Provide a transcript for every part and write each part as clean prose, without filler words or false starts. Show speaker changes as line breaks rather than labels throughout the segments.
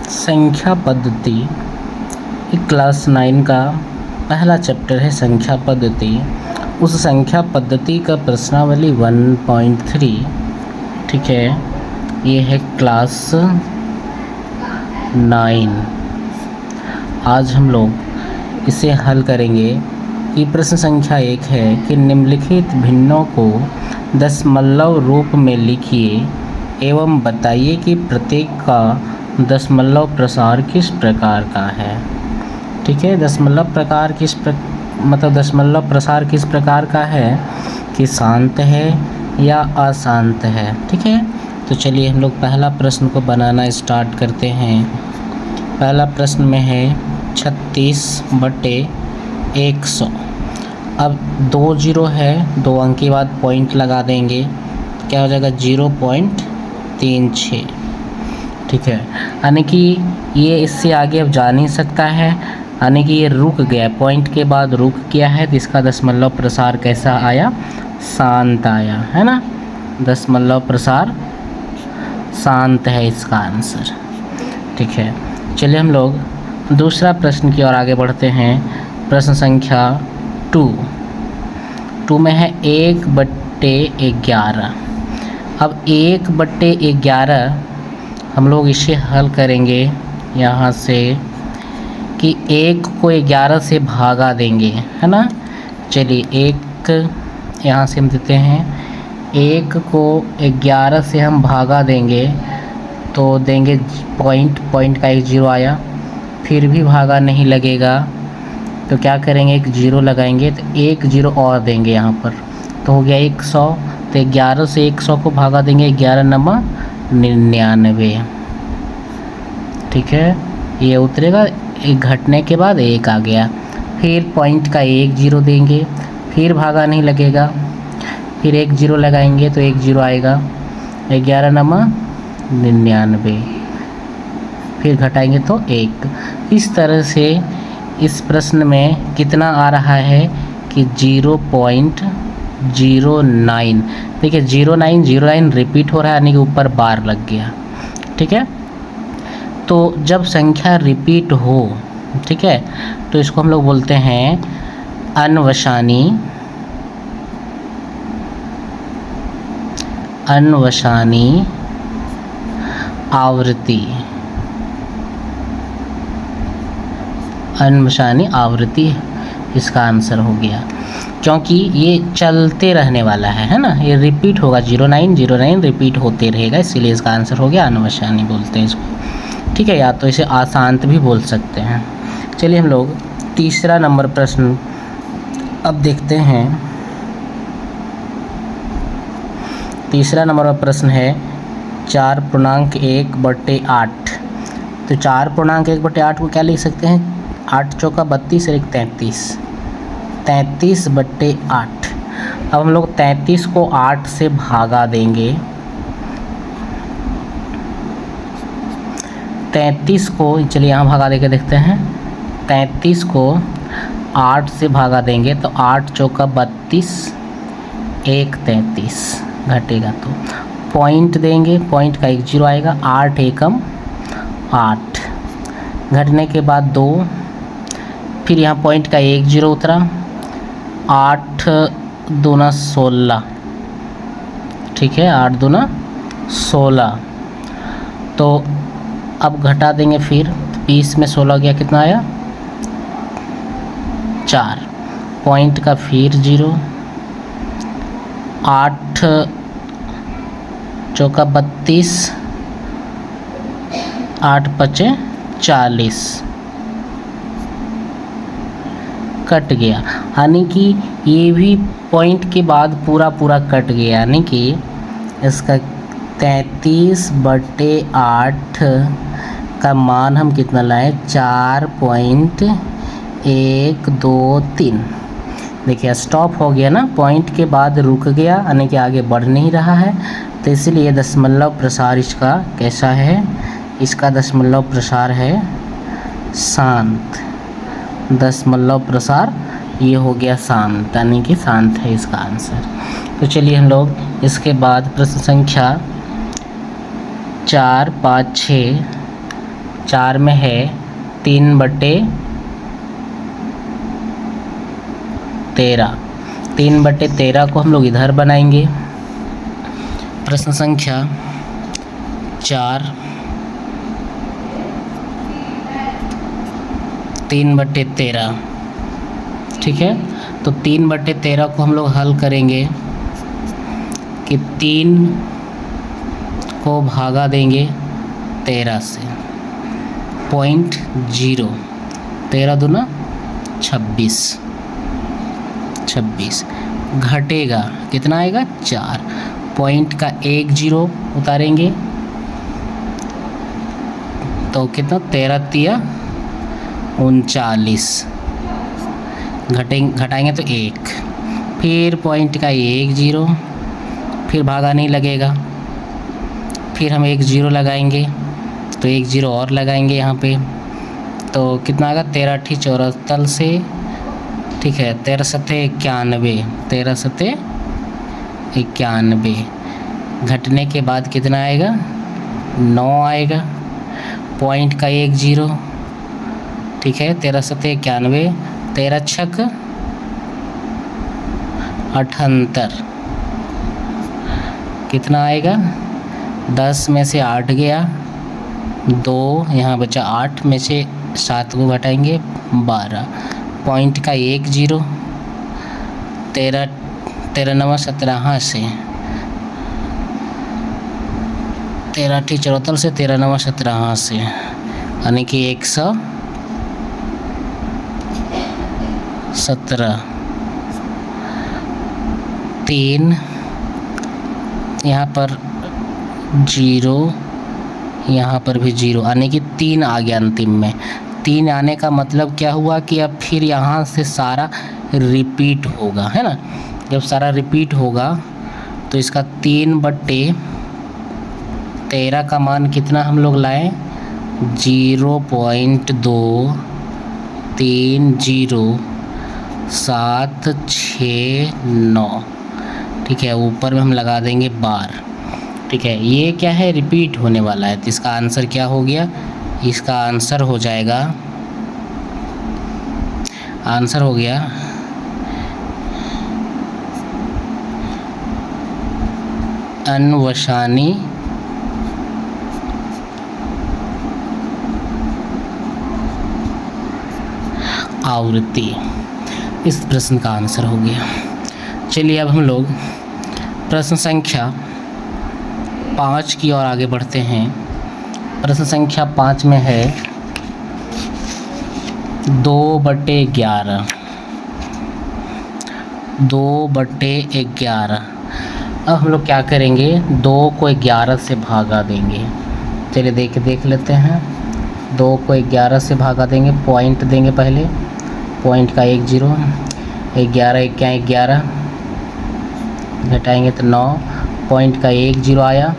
संख्या पद्धति एक क्लास 9 का पहला चैप्टर है संख्या पद्धति। उस संख्या पद्धति का प्रश्नावली 1.3 ठीक है, ये है क्लास 9। आज हम लोग इसे हल करेंगे कि प्रश्न संख्या 1 है कि निम्नलिखित भिन्नों को दशमलव रूप में लिखिए एवं बताइए कि प्रत्येक का दशमलव प्रसार किस प्रकार का है। ठीक है, दशमलव प्रसार किस प्रकार का है कि शांत है या अशांत है। ठीक है, तो चलिए हम लोग पहला प्रश्न को बनाना स्टार्ट करते हैं। पहला प्रश्न में है 36/100। अब 2 जीरो है, 2 अंक के बाद पॉइंट लगा देंगे, क्या हो जाएगा 0.36। ठीक है, यानी कि ये इससे आगे अब जा नहीं सकता है, यानी कि ये रुक गया, पॉइंट के बाद रुक गया है, तो इसका दशमलव प्रसार कैसा आया, शांत आया है ना। दशमलव प्रसार शांत है इसका आंसर। ठीक है, चलिए हम लोग दूसरा प्रश्न की ओर आगे बढ़ते हैं। प्रश्न संख्या 2 में है 1/11। अब 1/11 हम लोग इसे हल करेंगे यहाँ से कि 1 को 11 से भागा देंगे, है ना। चलिए 1 यहाँ से हम देते हैं, 1 को 11 से हम भागा देंगे तो देंगे पॉइंट का 1 0 आया, फिर भी भागा नहीं लगेगा तो क्या करेंगे, 1 0 लगाएंगे तो 1 0 और देंगे यहाँ पर, तो हो गया 100। तो 11 से 100 को भागा देंगे, 11 नंबर 99। ठीक है, ये उतरेगा, एक घटने के बाद 1 आ गया, फिर पॉइंट का 1 0 देंगे, फिर भागा नहीं लगेगा, फिर 1 0 लगाएंगे तो 1 0 आएगा, 11 नंबर 99, फिर घटाएंगे तो 1। इस तरह से इस प्रश्न में कितना आ रहा है कि 0.09। देखिए 09 रिपीट हो रहा है, यानी कि ऊपर बार लग गया। ठीक है, तो जब संख्या रिपीट हो, ठीक है, तो इसको हम लोग बोलते हैं अनवशानी आवृत्ति। अनवशानी आवृत्ति इसका आंसर हो गया, क्योंकि ये चलते रहने वाला है ना, ये रिपीट होगा, 09 रिपीट होते रहेगा, इसीलिए इसका आंसर हो गया अनवशानी बोलते हैं इसको। ठीक है, या तो इसे अशांत भी बोल सकते हैं। चलिए हम लोग तीसरा नंबर प्रश्न अब देखते हैं। तीसरा नंबर का प्रश्न है 4.1/8। तो 4.1/8 को क्या लिख सकते हैं, 8 चौका 32 और 1 33, 33/8। अब हम लोग 33 को 8 से भागा देंगे, 33 को चलिए यहाँ भागा देके देखते हैं, 33 को 8 से भागा देंगे तो 8 चौका 32, 1 33 घटेगा, तो पॉइंट देंगे, पॉइंट का 1 0 आएगा, 8 एकम 8, घटने के बाद 2, फिर यहाँ पॉइंट का 1 0 उतरा, 8 दूना 16। ठीक है, 8 दूना 16, तो अब घटा देंगे, फिर 20 में 16 गया, कितना आया 4, पॉइंट का फिर 0, 8 चौका 32, 8 पचे 40 कट गया, यानी कि ये भी पॉइंट के बाद पूरा कट गया, यानी कि इसका 33/8 का मान हम कितना लाए, 4.123। देखिए स्टॉप हो गया ना, पॉइंट के बाद रुक गया, यानी कि आगे बढ़ नहीं रहा है, तो इसलिए दशमलव प्रसार इसका कैसा है, इसका दशमलव प्रसार है शांत। दशमलव प्रसार ये हो गया शांत, यानी कि शांत है इसका आंसर। तो चलिए हम लोग इसके बाद प्रश्न संख्या 4, 5, 6 4 में है 3/13। 3/13 को हम लोग इधर बनाएंगे। प्रश्न संख्या 4 3/13। ठीक है, तो 3/13 को हम लोग हल करेंगे कि 3 को भागा देंगे 13 से, 0.0, 13 दूना 26 घटेगा कितना आएगा 4। पॉइंट का 1 0 उतारेंगे तो कितना 13 तिया 39, घटाएंगे तो 1, फिर पॉइंट का 1 0, फिर भागा नहीं लगेगा, फिर हम 1 0 लगाएंगे तो 1 0 और लगाएंगे यहाँ पे, तो कितना आएगा 13 × 74 से, ठीक है 13 सत्ते 91, 13 सत्ते 91, घटने के बाद कितना आएगा 9 आएगा। पॉइंट का 1 0, ठीक है 13 सत्ते 91, 13 छक 78, कितना आएगा 10 में से 8 गया, 2 यहाँ बचा, 8 में से 7 को घटाएंगे 12। पॉइंट का 1 0, 13 9 17, हाँ से 13 × 74 से 13 9 17, हाँ से, यानी कि 117। 3 यहाँ पर 0, यहाँ पर भी 0, यानी कि 3 आ गया अंतिम में। 3 आने का मतलब क्या हुआ कि अब फिर यहाँ से सारा रिपीट होगा, है ना। जब सारा रिपीट होगा तो इसका 3/13 का मान कितना हम लोग लाएं 0.230769, ठीक है। ऊपर में हम लगा देंगे बार, ठीक है। ये क्या है रिपीट होने वाला है, तो इसका आंसर क्या हो गया, इसका आंसर हो जाएगा, आंसर हो गया अन्वसानी आवृत्ति। इस प्रश्न का आंसर हो गया। चलिए अब हम लोग प्रश्न संख्या 5 की ओर आगे बढ़ते हैं। प्रश्न संख्या 5 में है 2/11। 2/11। अब हम लोग क्या करेंगे, 2 को 11 से भागा देंगे। चलिए देख लेते हैं। 2 को 11 से भागा देंगे, पॉइंट देंगे पहले, पॉइंट का 1 0, 11 1 क्या 11, घटाएंगे तो 9, पॉइंट का 1 0 आया,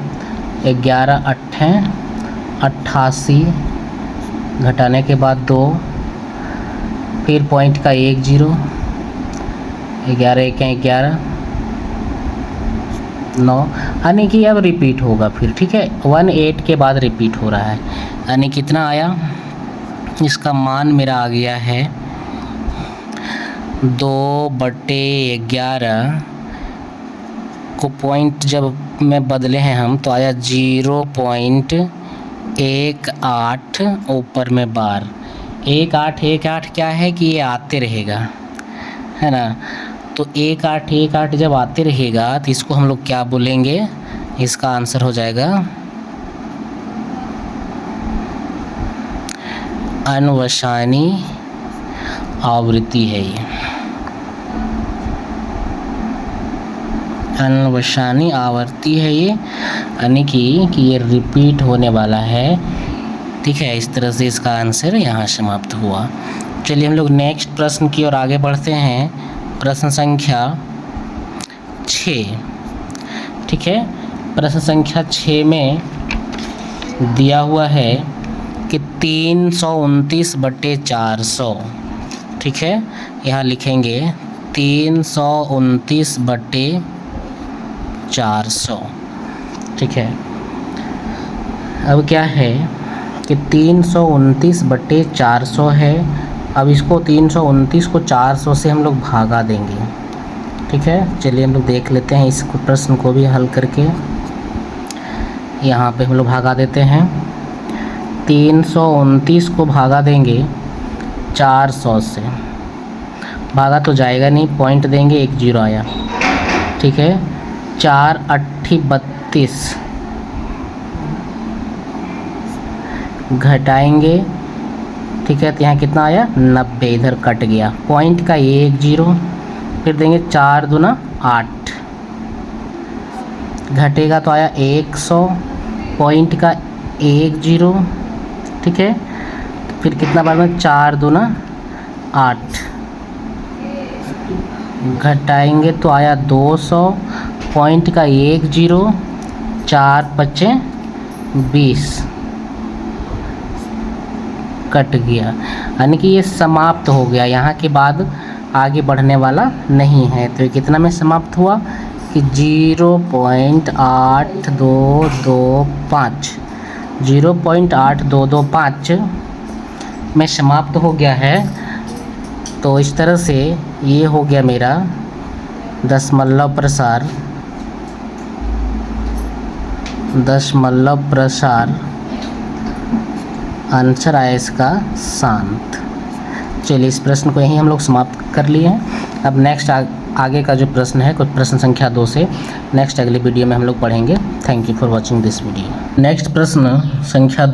11 8 88, घटाने के बाद 2, फिर पॉइंट का 1 0, 11 1 क्या 11, 9, यानी कि अब रिपीट होगा फिर, ठीक है। 18 के बाद रिपीट हो रहा है, यानी कितना आया, इसका मान मेरा आ गया है 2/11 को पॉइंट जब में बदले हैं हम तो आया 0.18, ऊपर में बार 18 क्या है कि ये आते रहेगा, है ना। तो 18 जब आते रहेगा तो इसको हम लोग क्या बोलेंगे, इसका आंसर हो जाएगा अन्वसानी आवृत्ति है ये, अन्वसानी आवृत्ति है ये, यानी कि ये रिपीट होने वाला है, ठीक है। इस तरह से इसका आंसर यहाँ समाप्त हुआ। चलिए हम लोग नेक्स्ट प्रश्न की ओर आगे बढ़ते हैं। प्रश्न संख्या 6, ठीक है। प्रश्न संख्या 6 में दिया हुआ है कि 329/400, ठीक है। यहाँ लिखेंगे 329/400, ठीक है। अब क्या है कि 329/400 है। अब इसको 329 को 400 से हम लोग भागा देंगे। ठीक है, चलिए हम लोग देख लेते हैं इस प्रश्न को भी हल करके। यहाँ पे हम लोग भागा देते हैं। 329 को भागा देंगे 400 से, भागा तो जाएगा नहीं, पॉइंट देंगे, 1 0 आया। ठीक है, 4 8 32 घटाएंगे। ठीक है, तो यहाँ कितना आया 90, इधर कट गया, पॉइंट का 1 0, फिर देंगे 4 दूना 8, घटेगा तो आया 100, पॉइंट का 1 0। ठीक है, फिर कितना बार में 4 दूना 8, घटाएंगे तो आया 200, पॉइंट का 1 0, 4 5 20, कट गया, यानी कि ये समाप्त हो गया, यहाँ के बाद आगे बढ़ने वाला नहीं है। तो ये कितना में समाप्त हुआ कि 0.8225 0.8225 में समाप्त हो गया है। तो इस तरह से ये हो गया मेरा दशमलव प्रसार आंसर आया इसका शांत। चलिए इस प्रश्न को यहीं हम लोग समाप्त कर लिए हैं। अब नेक्स्ट आगे का जो प्रश्न है, कुछ प्रश्न संख्या 2 से नेक्स्ट अगले वीडियो में हम लोग पढ़ेंगे। Thank you for watching this video. Next प्रश्न संख्या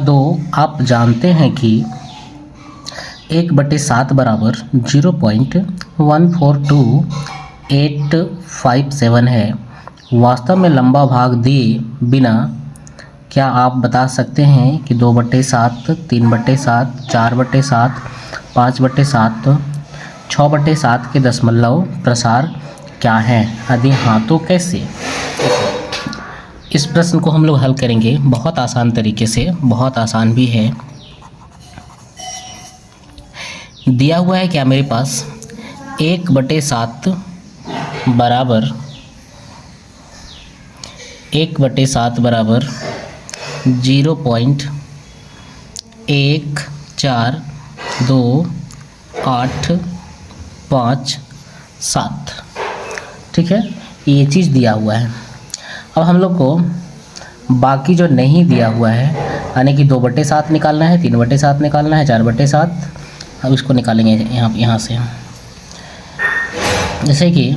2। आप जानते हैं कि 1/7 बराबर 0.142857 है। वास्तव में लंबा भाग दिए बिना क्या आप बता सकते हैं कि 2/7, 3/7, 4/7, 5/7, 6/7 के दशमलव प्रसार क्या हैं? यदि हाँ तो कैसे? इस प्रश्न को हम लोग हल करेंगे बहुत आसान तरीके से, बहुत आसान भी है। दिया हुआ है क्या मेरे पास 1/7 बराबर 0.142857। ठीक है, ये चीज़ दिया हुआ है। अब हम लोग को बाकी जो नहीं दिया हुआ है, यानी कि 2/7 निकालना है, 3/7 निकालना है, 4/7, अब इसको निकालेंगे यहाँ से। जैसे कि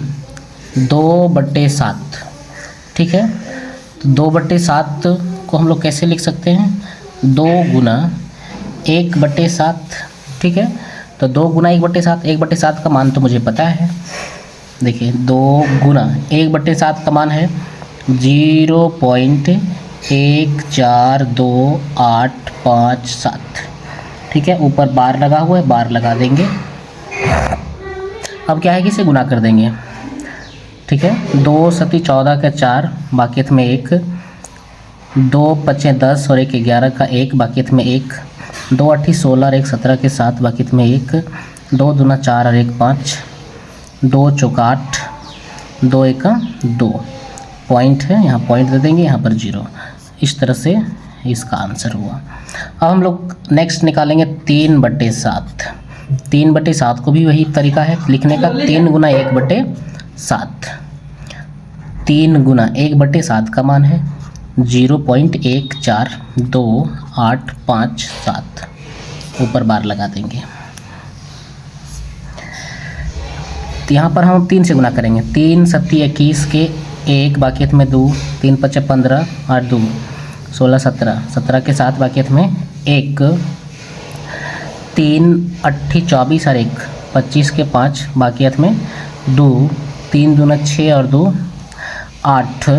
2/7, ठीक है, तो 2/7 को हम लोग कैसे लिख सकते हैं? 2 गुना 1/7। ठीक है, तो 2 गुना 1/7, 1/7 का मान तो मुझे पता है। देखिए 2 गुना 1/7 का मान है 0.142857। ठीक है, ऊपर बार लगा हुआ है, बार लगा देंगे। अब क्या है कि इसे गुना कर देंगे। ठीक है, 2 सती 14 का 4, बाकियत में 1, 2 5 10 और 1 11 का 1, बाकियत में 1, 2 8 16 और 1 17 के 7, बाकियत में 1, 2 दूना 4 और 1 5, 2 चौका 8, 2 1 2, पॉइंट है, यहाँ पॉइंट दे देंगे, यहाँ पर 0। इस तरह से इसका आंसर हुआ। अब हम लोग नेक्स्ट निकालेंगे 3/7। 3/7 को भी वही तरीका है लिखने का, 3 गुना 1/7। 3 गुना 1/7 का मान है 0.142857, ऊपर बार लगा देंगे। तो यहाँ पर हम 3 से गुना करेंगे। 3 सत्ती 21 के 1, बाकियत में 2, 3 5 15, 8 2 16 17, 17 के 7, बाकियत में 1, 3 8 24 और 1 25 के 5, बाकियत में 2, 3 दूना 6 और 2 8,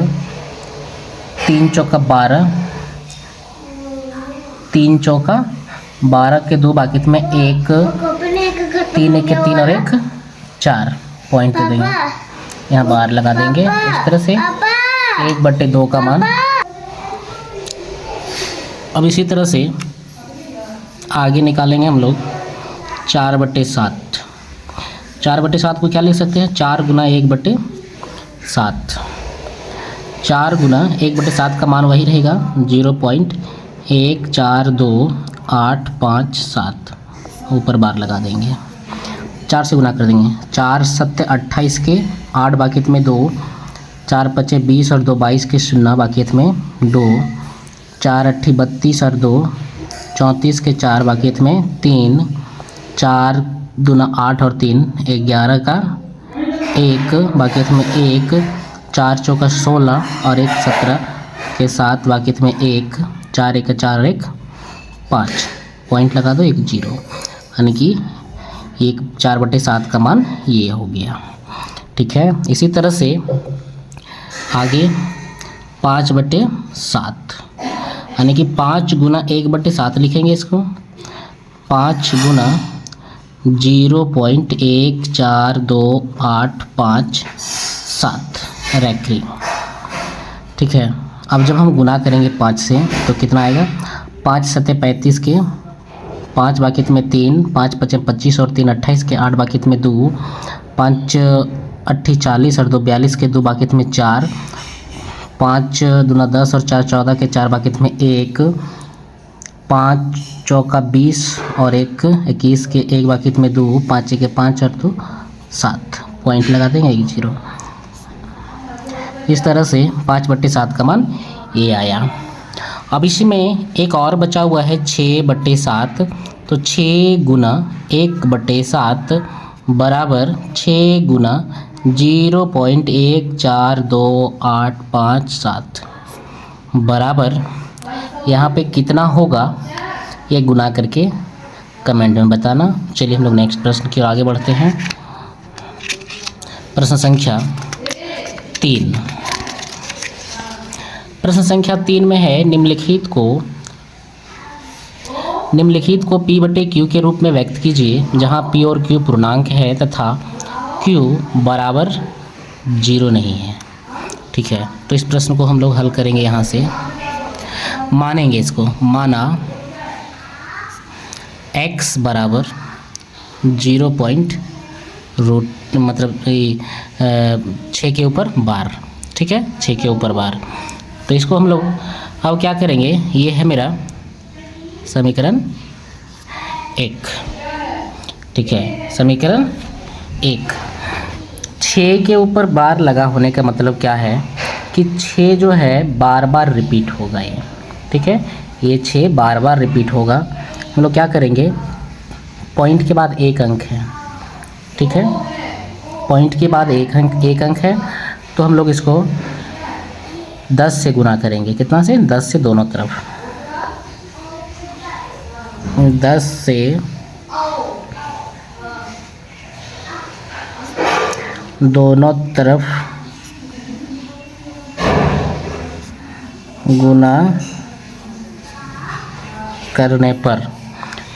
3 चौका 12, 3 चौका 12 के 2, बाकियत में 1, 3 1 के 3 और 1 4, पॉइंट दे देंगे, यहाँ बार लगा देंगे। इस तरह से 1/2 का मान। अब इसी तरह से आगे निकालेंगे हम लोग 4/7। 4/7 को क्या लिख सकते हैं? 4 गुना 1/7। 4 गुना 1/7 का मान वही रहेगा 0.142857, ऊपर बार लगा देंगे, 4 से गुना कर देंगे। 4 7 28 के 8 बाकित में 2, 4 5 20 और 2 22 के 0 बाकित में 2, 4 8 32 और 2 34 के 4 बाकित में 3, 4 दूना 8 और 3 11 का 1 बाकित में 1, 4 चौका 16 और 1 17 के 7 बाकित में 1, 4 1 4 1 5, पॉइंट लगा दो 1 0, यानी कि 4/7 का मान ये हो गया। ठीक है, इसी तरह से आगे 5/7, यानी कि 5 गुना 1/7 लिखेंगे इसको। 5 गुना 0.142857 रैखरी। ठीक है, अब जब हम गुना करेंगे 5 से तो कितना आएगा? 5 7 35 के 5 बाकित में 3, 5 5 25 और 3 28 के 8 बाकित में 2, 5 8 40 और 2 42 के 2 बाकित में 4, 5 दूना 10 और 4 14 के 4 बाकित में 1, 5 चौका 20 और 1 21 के 1 बाकित में 2, 5 के 5 और 2 7, पॉइंट लगा देंगे 1 0। इस तरह से 5/7 का मान ये आया। अब इसी में एक और बचा हुआ है 6/7, तो 6 गुना 1/7 बराबर 6 गुना 0.142857 बराबर यहाँ पे कितना होगा ये गुना करके कमेंट में बताना। चलिए हम लोग नेक्स्ट प्रश्न की ओर आगे बढ़ते हैं। प्रश्न संख्या 3। प्रश्न संख्या 3 में है निम्नलिखित को P/Q के रूप में व्यक्त कीजिए, जहां P और Q पूर्णांक है तथा Q बराबर 0 नहीं है। ठीक है, तो इस प्रश्न को हम लोग हल करेंगे। यहाँ से मानेंगे इसको, माना x बराबर 0 मतलब 6 के ऊपर बार। ठीक है, 6 के ऊपर बार। तो इसको हम लोग अब क्या करेंगे, ये है मेरा समीकरण 1। ठीक है, समीकरण 1। 6 के ऊपर बार लगा होने का मतलब क्या है कि 6 जो है बार बार रिपीट होगा ये। ठीक है, ये 6 बार बार रिपीट होगा। हम लोग क्या करेंगे, पॉइंट के बाद एक अंक है। ठीक है, पॉइंट के बाद एक अंक है, तो हम लोग इसको 10 से गुना करेंगे। कितना से? 10 से दोनों तरफ। 10 से दोनों तरफ गुना करने पर,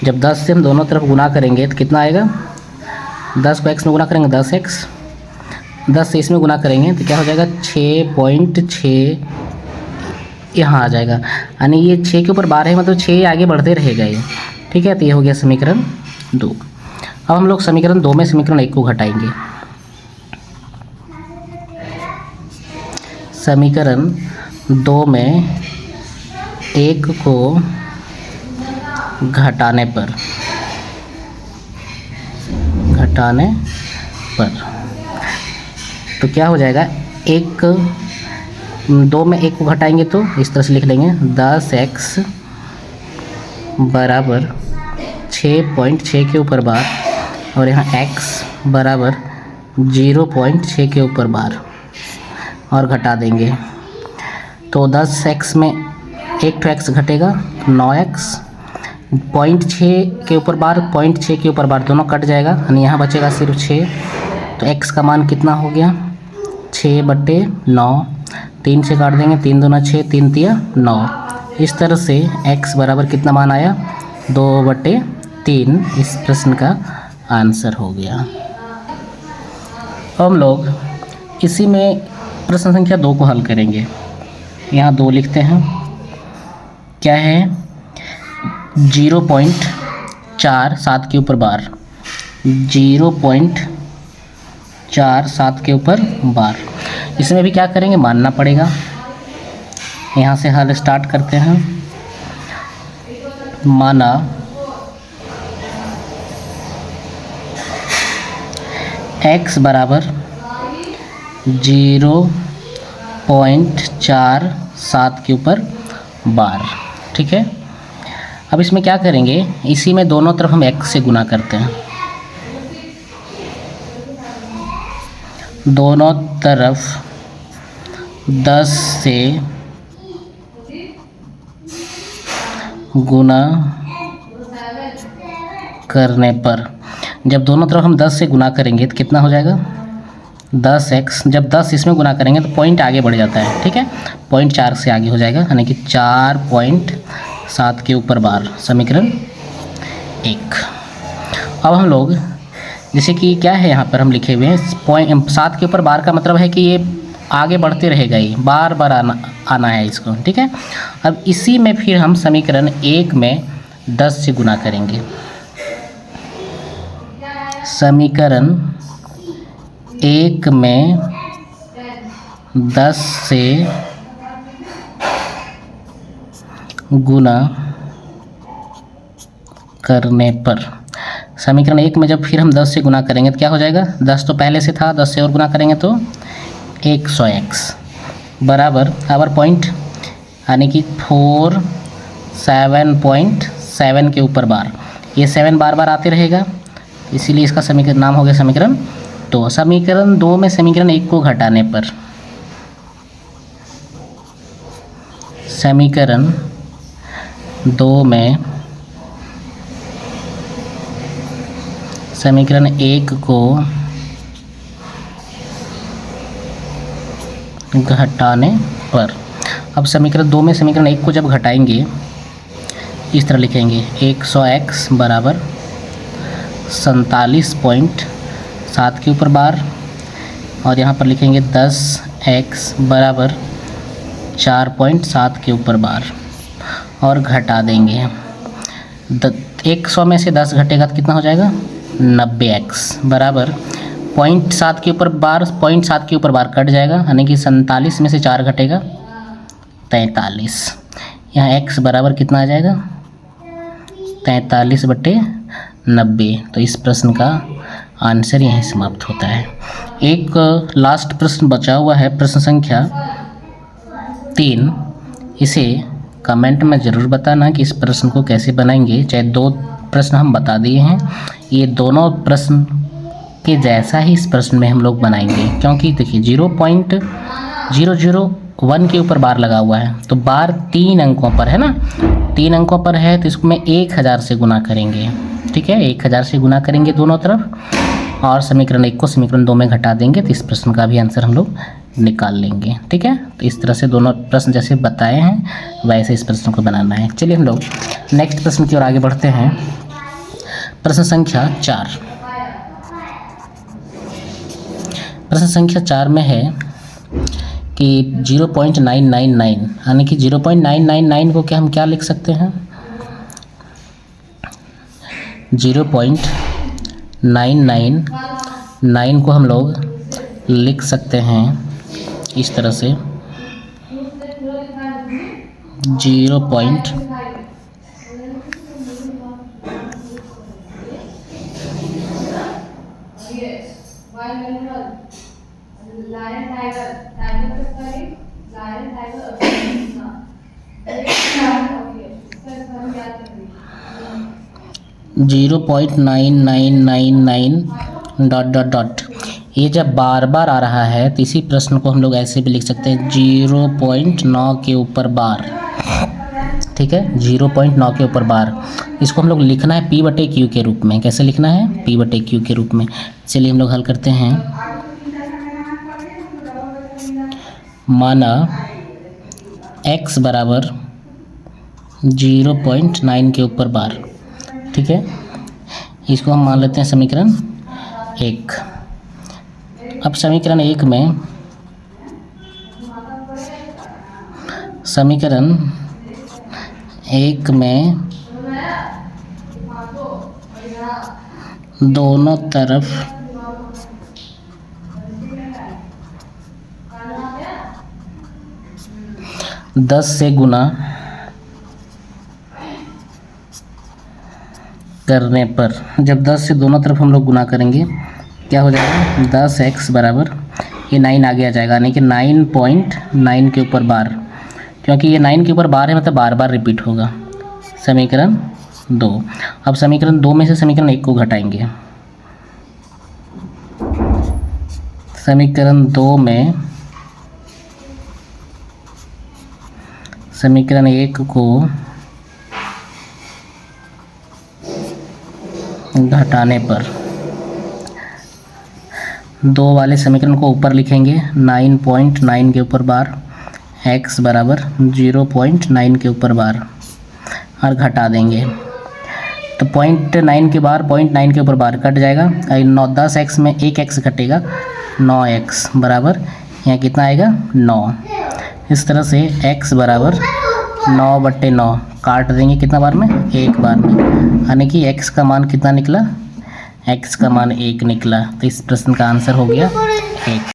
जब 10 से हम दोनों तरफ गुना करेंगे तो कितना आएगा? 10 को x में गुना करेंगे 10x, 10 से इसमें गुना करेंगे तो क्या हो जाएगा? 6.6 यहाँ आ जाएगा। यानी ये 6 के ऊपर बार है, मतलब 6 आगे बढ़ते रहेगा ये। ठीक है, तो ये हो गया समीकरण 2। अब हम लोग समीकरण 2 में समीकरण 1 को घटाएंगे। समीकरण 2 में 1 को घटाने पर तो क्या हो जाएगा? 2 में 1 को घटाएंगे तो इस तरह से लिख लेंगे 10x बराबर 6.6 के ऊपर बार, और यहाँ x बराबर 0.6 के ऊपर बार, और घटा देंगे तो 10x में 1 तो x घटेगा 9x, 0.6 के ऊपर बार 0.6 के ऊपर बार दोनों कट जाएगा, यानी यहाँ बचेगा सिर्फ 6। तो x का मान कितना हो गया? 6/9, 3 से काट देंगे, 3 दूना 6, 3 तिया 9। इस तरह से x बराबर कितना मान आया? 2/3 इस प्रश्न का आंसर हो गया। हम लोग इसी में प्रश्न संख्या 2 को हल करेंगे। यहाँ 2 लिखते हैं। क्या है? 0.47 के ऊपर बार, 0.47 के ऊपर बार। इसमें भी क्या करेंगे? मानना पड़ेगा। यहाँ से हल स्टार्ट करते हैं। माना x बराबर 0.47 के ऊपर बार। ठीक है, अब इसमें क्या करेंगे, इसी में दोनों तरफ हम x से गुना करते हैं। दोनों तरफ 10 से गुना करने पर, जब दोनों तरफ हम 10 से गुना करेंगे तो कितना हो जाएगा 10x। जब 10 इसमें गुना करेंगे तो पॉइंट आगे बढ़ जाता है। ठीक है, पॉइंट 4 से आगे हो जाएगा, यानी कि 4.7 के ऊपर बार, समीकरण 1। अब हम लोग जैसे कि क्या है यहाँ पर हम लिखे हुए हैं 7 के ऊपर बार का मतलब है कि ये आगे बढ़ते रहेगा, ये बार बार आना है इसको। ठीक है, अब इसी में फिर हम समीकरण 1 में 10 से गुना करेंगे। समीकरण 1 में 10 से गुना करने पर, समीकरण 1 में जब फिर हम 10 से गुना करेंगे तो क्या हो जाएगा, 10 तो पहले से था, 10 से और गुना करेंगे तो 100x बराबर आवर पॉइंट, यानी कि 7.7 के ऊपर बार। ये 7 बार बार आते रहेगा, इसीलिए इसका समीकरण नाम हो गया समीकरण 2। समीकरण 2 में समीकरण 1 को घटाने पर, समीकरण 2 में समीकरण 1 को घटाने पर, अब समीकरण 2 में समीकरण 1 को जब घटाएंगे इस तरह लिखेंगे 100x बराबर 47.7 के ऊपर बार, और यहाँ पर लिखेंगे 10x बराबर 4.7 के ऊपर बार, और घटा देंगे। 100 में से 10 घटेगा तो कितना हो जाएगा 90x बराबर 0.7 के ऊपर बार, 0.7 के ऊपर बार कट जाएगा, यानी कि 47 में से 4 घटेगा 43। यहाँ x बराबर कितना आ जाएगा 43/90। तो इस प्रश्न का आंसर यहीं समाप्त होता है। एक लास्ट प्रश्न बचा हुआ है, प्रश्न संख्या 3। इसे कमेंट में ज़रूर बताना कि इस प्रश्न को कैसे बनाएंगे। चाहे 2 प्रश्न हम बता दिए हैं, ये दोनों प्रश्न के जैसा ही इस प्रश्न में हम लोग बनाएंगे, क्योंकि देखिए 0.001 के ऊपर बार लगा हुआ है, तो बार 3 अंकों पर है ना, 3 अंकों पर है, तो इसको मैं 1000 से गुना करेंगे। ठीक है, 1000 से गुना करेंगे दोनों तरफ, और समीकरण 1 को समीकरण 2 में घटा देंगे, तो इस प्रश्न का भी आंसर हम लोग निकाल लेंगे। ठीक है, तो इस तरह से दोनों प्रश्न जैसे बताए हैं वैसे इस प्रश्न को बनाना है। चलिए हम लोग नेक्स्ट प्रश्न की ओर आगे बढ़ते हैं। प्रश्न संख्या 4। प्रश्न संख्या 4 में है कि 0.999, यानी कि 0.999 को क्या हम क्या लिख सकते हैं, 0.999 को हम लोग लिख सकते हैं इस तरह से 0.9999 ये जब बार बार आ रहा है तो इसी प्रश्न को हम लोग ऐसे भी लिख सकते हैं 0.9 के ऊपर बार। ठीक है, 0.9 के ऊपर बार, इसको हम लोग लिखना है P/Q के रूप में। कैसे लिखना है, P/Q के रूप में। चलिए हम लोग हल करते हैं। माना x बराबर 0.9 के ऊपर बार। ठीक है, इसको हम मान लेते हैं समीकरण 1। अब समीकरण 1 में दोनों तरफ 10 से गुना करने पर, जब 10 से दोनों तरफ हम लोग गुना करेंगे क्या हो जाएगा, 10x बराबर, ये 9 आगे आ जाएगा, यानी कि 9.9 के ऊपर बार, क्योंकि ये 9 के ऊपर बार है मतलब बार बार रिपीट होगा। समीकरण 2। अब समीकरण 2 में से समीकरण 1 को घटाएंगे। समीकरण 2 में समीकरण 1 को घटाने पर 2 वाले समीकरण को ऊपर लिखेंगे, 9.9 के ऊपर बार, x बराबर 0.9 के ऊपर बार, और घटा देंगे। तो 0.9 के बार 0.9 के ऊपर बार कट जाएगा, 10x में 1x घटेगा, 9x बराबर यहाँ कितना आएगा, 9। इस तरह से x बराबर 9/9 काट देंगे कितना बार में, 1 बार में, यानी कि x का मान कितना निकला, x का मान 1 निकला। तो इस प्रश्न का आंसर हो गया 1।